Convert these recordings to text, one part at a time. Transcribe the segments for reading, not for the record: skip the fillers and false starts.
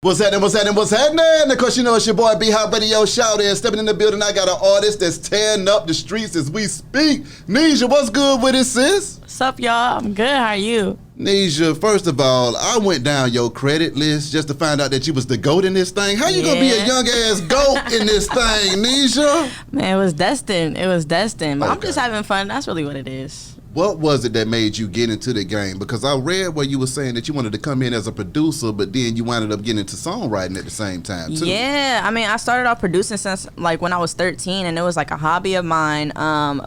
What's happening, what's happening, what's happening? Of course, you know it's your boy B-Hop Radio Shout In. Stepping in the building, I got an artist that's tearing up the streets as we speak. Nija, what's good with it, sis? What's up, y'all? I'm good. How are you? Nija, first of all, I went down your credit list just to find out that you was the GOAT in this thing. How you gonna be a young-ass GOAT in this thing, Nija? Man, it was destined. It was destined. But Okay. I'm just having fun. That's really what it is. What was it that made you get into the game? Because I read where you were saying that you wanted to come in as a producer, but then you wound up getting into songwriting at the same time, too. Yeah, I mean, I started off producing since like when I was 13, and it was like a hobby of mine.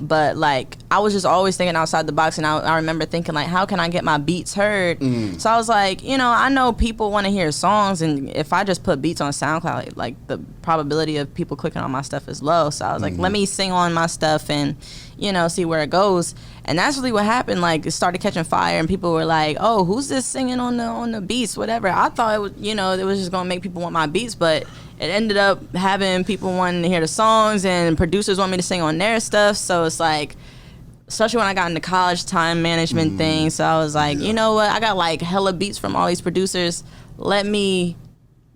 But like I was just always thinking outside the box, and I remember thinking like, how can I get my beats heard? So I was like, you know, I know people want to hear songs, and if I just put beats on SoundCloud, like the probability of people clicking on my stuff is low. So I was like, let me sing on my stuff and, you know, see where it goes. And that's really what happened. Like, it started catching fire, and people were like, "Oh, who's this singing on the beats?" Whatever. I thought it was, you know, it was just gonna make people want my beats, but it ended up having people wanting to hear the songs, and producers want me to sing on their stuff. So it's like, especially when I got into college, time management thing. So I was like, you know what? I got like hella beats from all these producers. Let me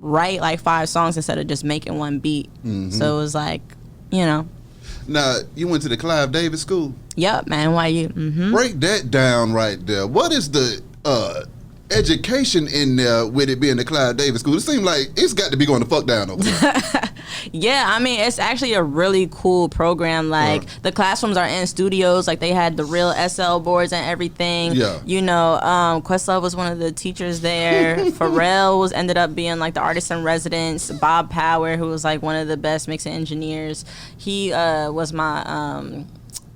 write like 5 songs instead of just making one beat. So it was like, you know. Now, you went to the Clive Davis School? Yep, man. Why you? Break that down right there. What is the education in there with it being the Clive Davis School? It seems like it's got to be going to fuck down over there. Yeah, I mean, it's actually a really cool program. Like, the classrooms are in studios. Like, they had the real SL boards and everything. Yeah. You know, Questlove was one of the teachers there. Pharrell ended up being, like, the artist in residence. Bob Power, who was, like, one of the best mixing engineers. He was my...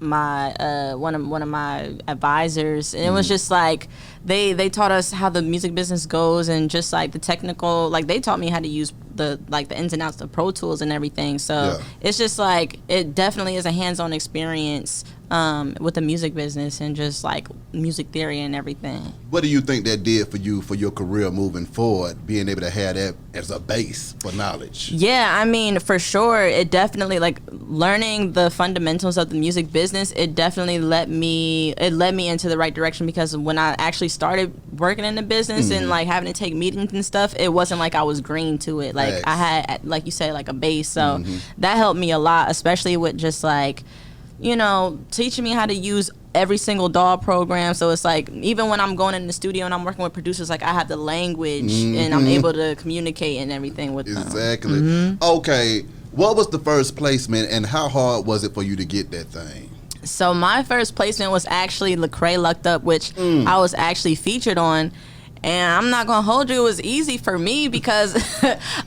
one of my advisors, and it was just like they taught us how the music business goes, and just like the technical, like they taught me how to use the ins and outs of Pro Tools and everything. So it's just like, it definitely is a hands-on experience with the music business and just like music theory and everything. What do you think that did for you for your career moving forward, being able to have that as a base for knowledge? Yeah, I mean, for sure, it definitely, like, learning the fundamentals of the music business, it definitely led me into the right direction, because when I actually started working in the business and like having to take meetings and stuff, it wasn't like I was green to it. Like, I had, like you said, like a base. So that helped me a lot, especially with just like, you know, teaching me how to use every single DAW program. So it's like, even when I'm going in the studio and I'm working with producers, like I have the language and I'm able to communicate and everything with them. Exactly. Okay, what was the first placement and how hard was it for you to get that thing? So my first placement was actually Lecrae Lucked Up, which I was actually featured on. And I'm not gonna hold you, it was easy for me because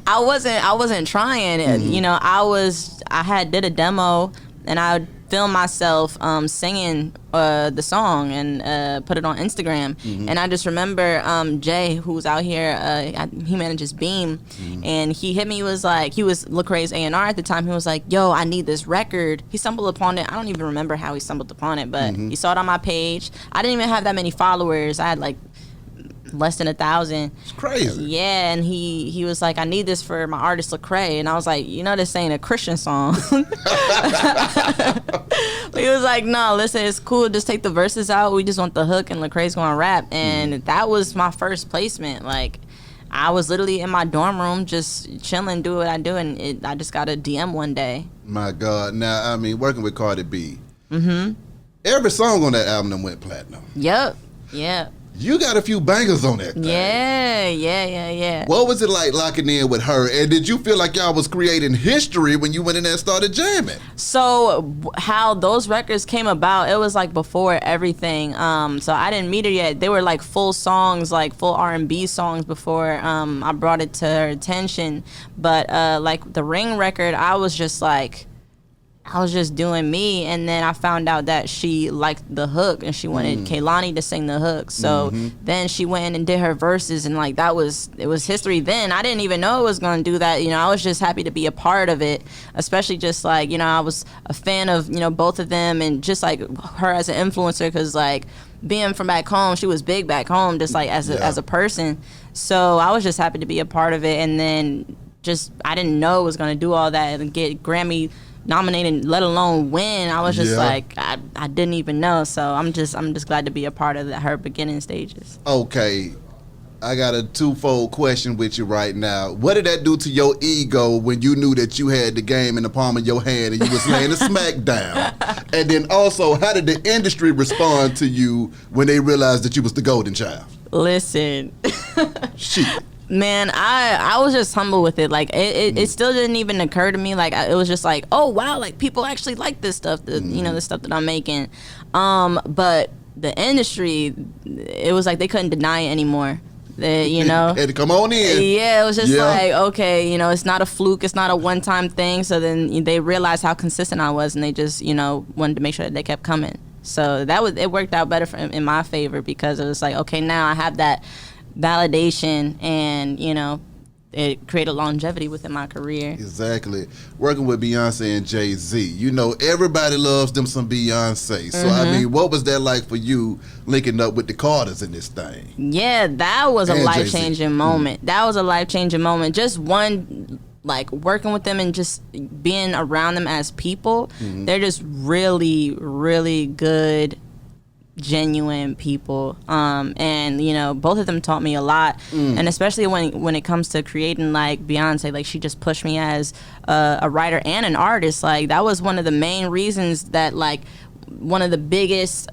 I wasn't trying. You know, I did a demo, and I filmed myself singing the song and put it on Instagram. And I just remember Jay, who's out here, he manages Beam, and he hit me. He was Lecrae's A&R at the time. He was like, "Yo, I need this record." He stumbled upon it. I don't even remember how he stumbled upon it, but he saw it on my page. I didn't even have that many followers. I had like less than 1,000. It's crazy. Yeah, and he was like, "I need this for my artist Lecrae," and I was like, "You know, this ain't a Christian song." But he was like, "No, listen, it's cool. Just take the verses out. We just want the hook, and Lecrae's gonna rap." And that was my first placement. Like, I was literally in my dorm room just chilling, do what I do, and I just got a DM one day. My God. Now, I mean, working with Cardi B, every song on that album went platinum. Yep. Yeah. You got a few bangers on that thing. Yeah. What was it like locking in with her? And did you feel like y'all was creating history when you went in there and started jamming? So how those records came about, it was like before everything. So I didn't meet her yet. They were like full songs, like full R&B songs before I brought it to her attention. But like the Ring record, I was just doing me, and then I found out that she liked the hook and she wanted Kehlani to sing the hook. So then she went in and did her verses, and like it was history then. I didn't even know it was gonna do that. You know, I was just happy to be a part of it, especially just like, you know, I was a fan of, you know, both of them, and just like her as an influencer, because like being from back home, she was big back home, just like as a person. So I was just happy to be a part of it, and then just I didn't know it was gonna do all that and get Grammy nominated, let alone win. I was just like, I didn't even know. So I'm just glad to be a part of her beginning stages. Okay, I got a twofold question with you right now. What did that do to your ego when you knew that you had the game in the palm of your hand and you was laying the smack down? And then also, how did the industry respond to you when they realized that you was the golden child? Listen. Shit. Man, I was just humble with it. Like it still didn't even occur to me. Like it was just like, oh wow, like people actually like this stuff. The stuff that I'm making. But the industry, it was like they couldn't deny it anymore. Had to come on in. Yeah, it was just like, okay, it's not a fluke, it's not a one-time thing. So then they realized how consistent I was, and they just wanted to make sure that they kept coming. So it worked out better in my favor, because it was like, okay, now I have that validation, and it created longevity within my career. Exactly. Working with Beyonce and Jay-Z, everybody loves them some Beyonce. So I mean, what was that like for you linking up with the Carters in this thing? Yeah, that was a And life-changing moment. That was a life-changing moment. Just one, like working with them and just being around them as people. They're just really, really good, genuine people, and both of them taught me a lot, and especially when it comes to creating, like Beyonce, like she just pushed me as a writer and an artist. Like that was one of the main reasons that, like, one of the biggest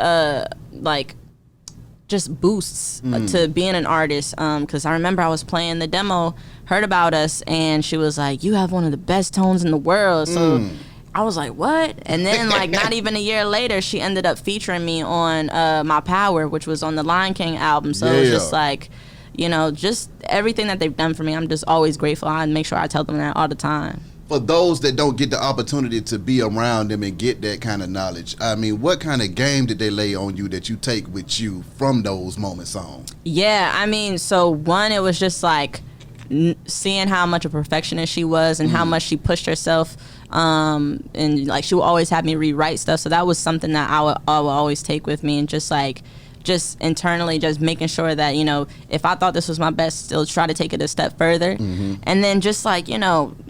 just boosts to being an artist, because I remember I was playing the demo, heard about us, and she was like, you have one of the best tones in the world. So I was like, what? And then, like, not even a year later, she ended up featuring me on My Power, which was on the Lion King album. So it was just like, just everything that they've done for me, I'm just always grateful. I make sure I tell them that all the time. For those that don't get the opportunity to be around them and get that kind of knowledge, I mean, what kind of game did they lay on you that you take with you from those moments on? Yeah, I mean, so one, it was just like seeing how much a perfectionist she was and how much she pushed herself, and like she would always have me rewrite stuff. So that was something that I would always take with me, and just internally, just making sure that, if I thought this was my best, still try to take it a step further. And then just like,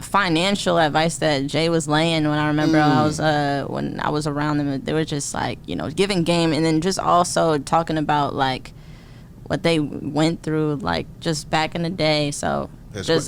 financial advice that Jay was laying, when I remember when I was around them, they were just like, giving game, and then just also talking about like what they went through, like just back in the day. So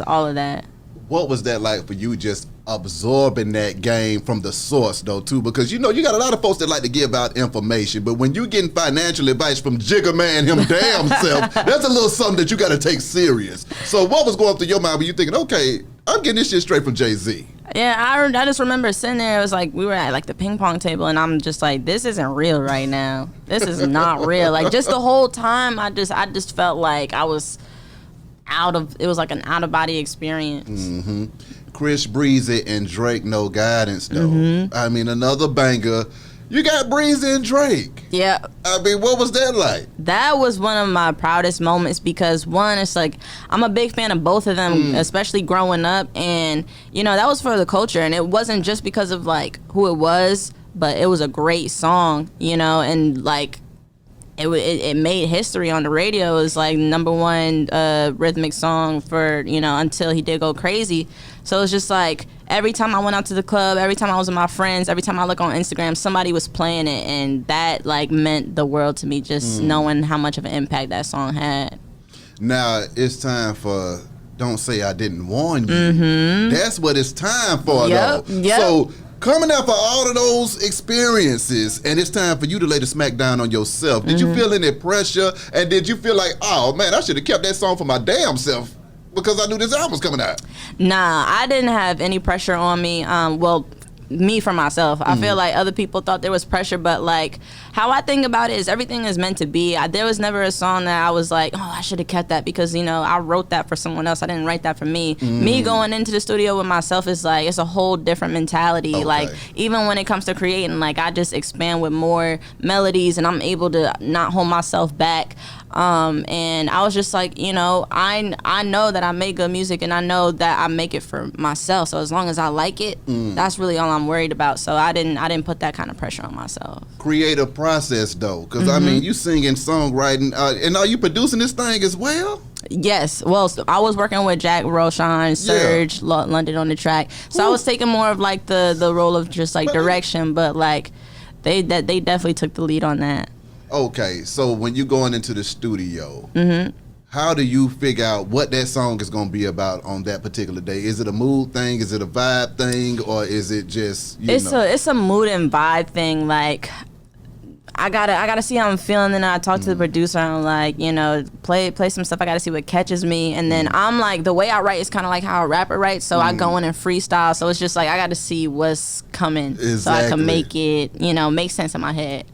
all of that. What was that like for you, just absorbing that game from the source, though, too? Because, you got a lot of folks that like to give out information, but when you getting financial advice from Jigga Man him damn self, that's a little something that you got to take serious. So what was going through your mind when you thinking, okay, I'm getting this shit straight from Jay-Z? Yeah, I just remember sitting there. It was like we were at like the ping pong table, and I'm just like, this isn't real right now. This is not real. Like just the whole time, I just felt like I was it was like an out of body experience. Chris Breezy and Drake, No Guidance, though. I mean, another banger. You got Breezy and Drake. Yeah. I mean, what was that like? That was one of my proudest moments, because one, it's like I'm a big fan of both of them, especially growing up, and that was for the culture, and it wasn't just because of like who it was, but it was a great song, and like it made history on the radio. It was like #1 rhythmic song for until he did go crazy. So it's just like every time I went out to the club, every time I was with my friends, every time I look on Instagram, somebody was playing it, and that like meant the world to me, just knowing how much of an impact that song had. Now it's time for Don't Say I Didn't Warn You. That's what it's time for, though. Yep. So coming out for all of those experiences, and it's time for you to lay the smack down on yourself. Did you feel any pressure? And did you feel like, oh man, I should have kept that song for my damn self because I knew this album was coming out? Nah, I didn't have any pressure on me. Well, me for myself. I feel like other people thought there was pressure, but like how I think about it is everything is meant to be. There was never a song that I was like, oh, I should have kept that because I wrote that for someone else. I didn't write that for me. Me going into the studio with myself is like, it's a whole different mentality. Okay. Like even when it comes to creating, like I just expand with more melodies, and I'm able to not hold myself back. And I was just like, I know that I make good music, and I know that I make it for myself. So as long as I like it, that's really all I'm worried about. So I didn't put that kind of pressure on myself. Creative process, though, because I mean, you singing, songwriting, and are you producing this thing as well? Yes. Well, I was working with Jack Roshan, Serge, London on the track. So I was taking more of like the role of just like direction, but like they definitely took the lead on that. Okay, so when you going into the studio, how do you figure out what that song is going to be about on that particular day? Is it a mood thing? Is it a vibe thing? Or is it just, it's a mood and vibe thing. Like, I gotta see how I'm feeling, and I talk to the producer. And I'm like, play some stuff. I gotta see what catches me, and then I'm like, the way I write is kind of like how a rapper writes. So I go in and freestyle. So it's just like I gotta see what's coming, so I can make it, make sense in my head.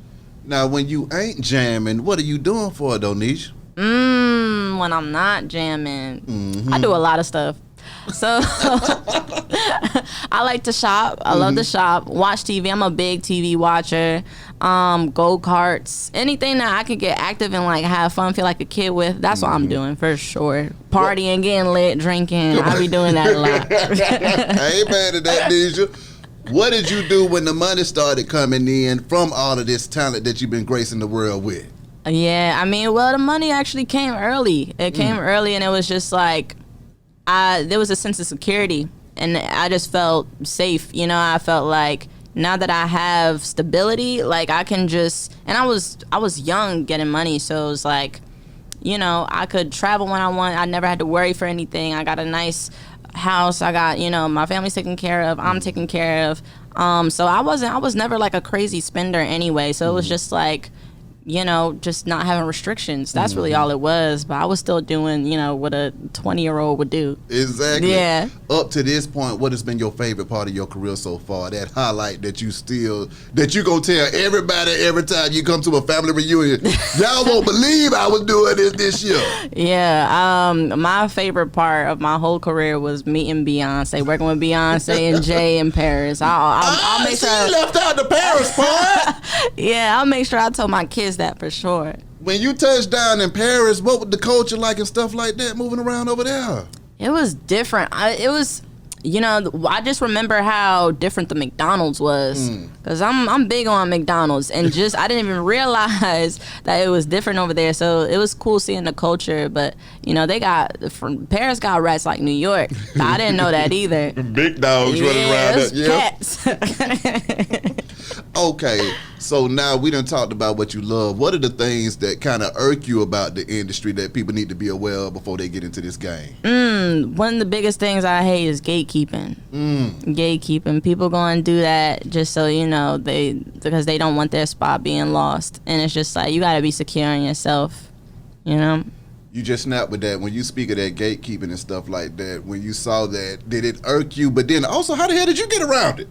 Now, when you ain't jamming, what are you doing for it, though, Nija? When I'm not jamming, I do a lot of stuff. So I like to shop. I love to shop, watch TV. I'm a big TV watcher. Go-karts, anything that I could get active and like have fun, feel like a kid with. That's what I'm doing for sure. Partying, getting lit, drinking. I be doing that a lot. I ain't mad at that, Nija. What did you do when the money started coming in from all of this talent that you've been gracing the world with? Yeah, I mean, well, the money actually came early. It came early, and it was just like, there was a sense of security, and I just felt safe. I felt like now that I have stability, like I can just, and I was young getting money, so it was like, I could travel when I want. I never had to worry for anything. I got a nice house. I got, my family's taken care of. I'm taken care of. So I was never like a crazy spender anyway. So it was just like, just not having restrictions. That's really all it was. But I was still doing, what a 20-year-old would do. Exactly. Yeah. Up to this point, what has been your favorite part of your career so far? That highlight that you gonna tell everybody every time you come to a family reunion. Y'all won't believe I was doing this year. Yeah. My favorite part of my whole career was meeting Beyonce, working with Beyonce and Jay in Paris. I'll make sure you left out the Paris part. Yeah, I'll make sure I told my kids that for sure. When you touched down in Paris, what was the culture like and stuff like that moving around over there? It was different. I just remember how different the McDonald's was, because I'm big on McDonald's, and just I didn't even realize that it was different over there. So it was cool seeing the culture, but Paris got rats like New York. I didn't know that either. Big dogs running around. Cats. Okay, so now we done talked about what you love. What are the things that kind of irk you about the industry that people need to be aware of before they get into this game? One of the biggest things I hate is gatekeeping. Gatekeeping. People go and do that just so, because they don't want their spot being lost. And it's just like, you got to be secure in yourself, You just snapped with that. When you speak of that gatekeeping and stuff like that, when you saw that, did it irk you? But then also, how the hell did you get around it?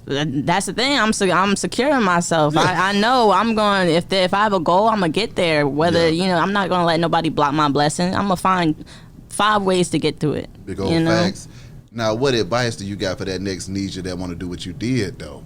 That's the thing. I'm securing myself. Yeah. I know I'm going. If I have a goal, I'm gonna get there. Whether I'm not gonna let nobody block my blessing. I'm gonna find 5 ways to get to it. Big old facts. Now, what advice do you got for that next Nija that want to do what you did though?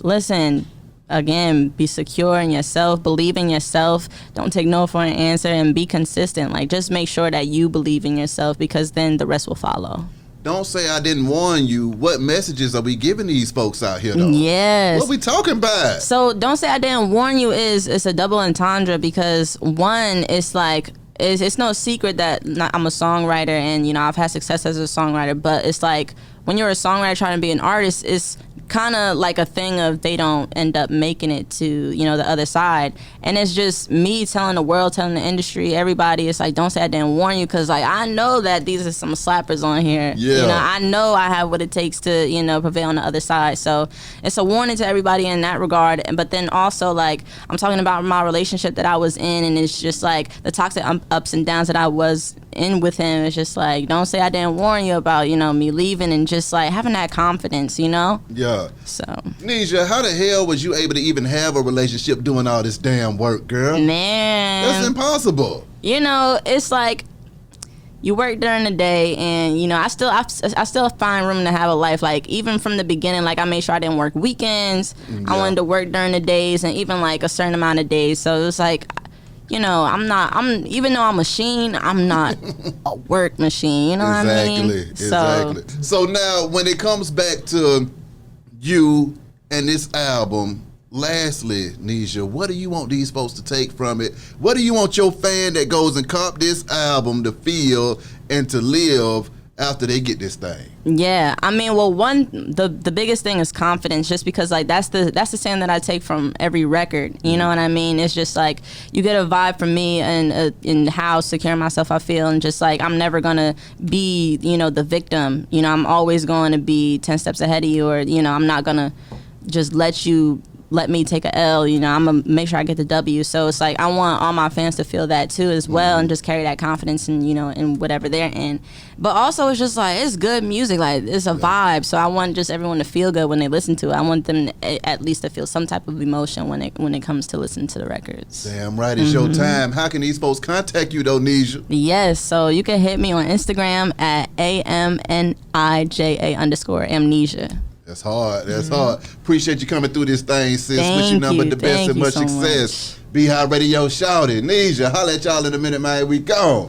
Listen, again, be secure in yourself. Believe in yourself. Don't take no for an answer, and be consistent. Like, just make sure that you believe in yourself, because then the rest will follow. Don't say I didn't warn you. What messages are we giving these folks out here, though? Yes. What are we talking about? So don't say I didn't warn you it's a double entendre, because one, it's like, it's no secret that I'm a songwriter, and, I've had success as a songwriter, but it's like, when you're a songwriter trying to be an artist, it's kind of like a thing of they don't end up making it to, the other side. And it's just me telling the world, telling the industry, everybody, it's like, don't say I didn't warn you, because like, I know that these are some slappers on here. Yeah. I know I have what it takes to, prevail on the other side. So it's a warning to everybody in that regard. But then also, like, I'm talking about my relationship that I was in, and it's just like the toxic ups and downs that I was in with him. It's just like, don't say I didn't warn you about, me leaving, and just like having that confidence, Yeah. So, Nija, how the hell was you able to even have a relationship doing all this damn work, girl? Man, that's impossible. It's like you work during the day, and I still find room to have a life. Like, even from the beginning, like, I made sure I didn't work weekends. Yeah. I wanted to work during the days, and even like a certain amount of days. So it was like, even though I'm a machine, I'm not a work machine. You know what I mean? Exactly. So now, when it comes back to you and this album, lastly, Nija, what do you want these folks to take from it? What do you want your fan that goes and cop this album to feel and to live after they get this thing? Yeah, I mean, well, the biggest thing is confidence, just because like that's the saying that I take from every record. You know what I mean? It's just like you get a vibe from me and in how secure myself I feel, and just like I'm never gonna be the victim. I'm always going to be 10 steps ahead of you, or I'm not gonna just let me take a L. I'm gonna make sure I get the W. So it's like I want all my fans to feel that too as well, and just carry that confidence in whatever they're in. But also it's just like it's good music, like it's a vibe. So I want just everyone to feel good when they listen to it. I want them at least to feel some type of emotion when it comes to listening to the records. Damn right, it's your time. How can these folks contact you though, Nija? Yes, so you can hit me on Instagram at AMNIJA_Amnija. That's hard. That's hard. Appreciate you coming through this thing, sis. Wish you nothing but the best and much success. Be High Radio, shout it. Nija, holla at y'all in a minute, man. We gone.